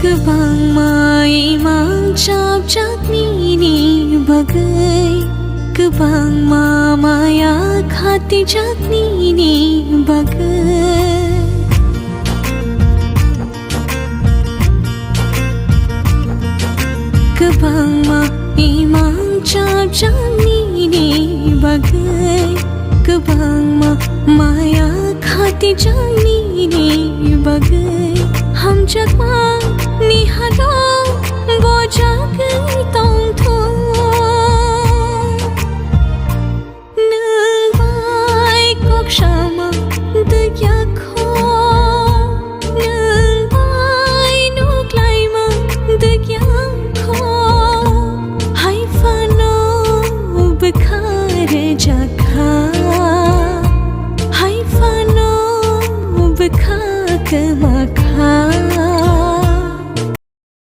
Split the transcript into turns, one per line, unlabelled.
Kebang mai mang chap chak ni bagai Kebang maya khati chak ni bagai Kebang mai mang chap chak ni bagai Kebang maya khati chak ni bagai हम जगमा निहालो वो जाग